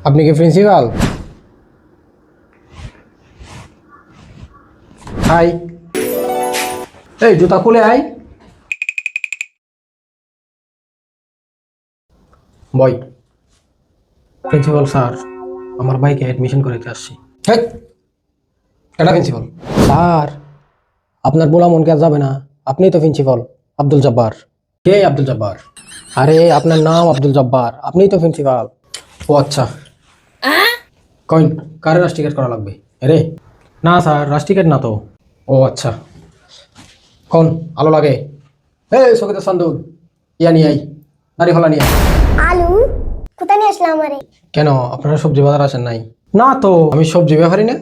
আপনি কি principal? High, এই জুতা খুলে আয়। বই। প্রিন্সিপাল স্যার, আমার ভাইকে অ্যাডমিশন করাতে আসছি। হ্যাঁ, এটা প্রিন্সিপাল স্যার, আপনার বলা মন কাজ যাবে না। আপনিই তো প্রিন্সিপাল, আব্দুল জব্বার। কে আব্দুল জব্বার? আরে আপনার নাম আব্দুল জব্বার, আপনিই তো প্রিন্সিপাল। ও আচ্ছা, কইন কারে রাশ টিকেট করা লাগবে? আরে না স্যার, রাশ টিকেট না তো। ও আচ্ছা, কোন আলো লাগে? এই সকিত সান্দুল, ইয়া নিয়ে আই, দাড়ি হলা নিয়ে আই। আলু কোথায় নিয়ে আসলাম আমারে? কেন আপনারা সবজি বাজার আসেন নাই? না তো, আমি সবজি ব্যাপারী না।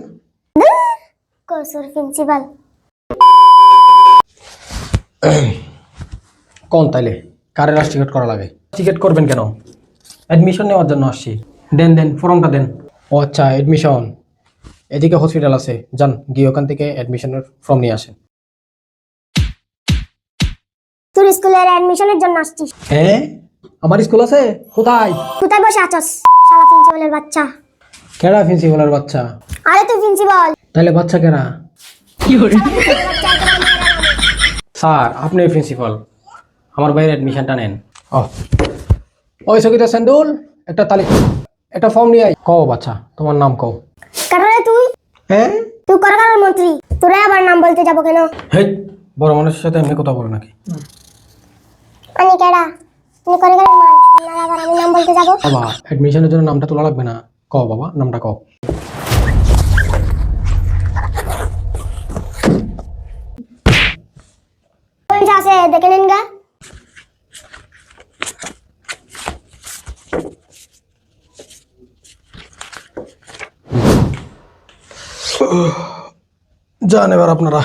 কসুর প্রিন্সিপাল। কোন তাইলে কারে রাশ টিকেট করা লাগে? টিকেট করবেন কেন? অ্যাডমিশন নেওয়ার জন্য আসছি। দেন দেন, ফর্মটা দেন। ও আচ্ছা, অ্যাডমিশন। এদিকে হসপিটাল আছে, যান গিয়ে ওখান থেকে অ্যাডমিশনের ফর্ম নিয়ে আসেন। তোর স্কুলের অ্যাডমিশনের জন্য আসছিস? হ্যাঁ, আমার স্কুল আছে। কোথায়? কোথায় বসে আছস শালা প্রিন্সিপালের বাচ্চা? কেডা প্রিন্সিপালের বাচ্চা? আরে তুই প্রিন্সিপাল। তাহলে বাচ্চা কেডা? স্যার, আপনি প্রিন্সিপাল, আমার ভাইয়ের অ্যাডমিশনটা নেন। ও ওই সকিতা সেন্দুল, একটা ফর্ম নিয়ে আই। কও বাচ্চা, তোমার নাম কও। কারণে তুই হ্যাঁ, তুই কারাগারের মন্ত্রী, তোরে আবার নাম বলতে যাবো কেন? হেই, বড় মানুষের সাথে এমনি কথা বলো নাকি? আমি কেডা? তুমি কারাগারের মান, আপনার আবার আমি নাম বলতে যাবো? বাবা, অ্যাডমিশনের জন্য নামটা তোলা লাগবে না। কও বাবা, নামটা কও। কোন আছে দেখে নিন গা। যান এবার আপনারা।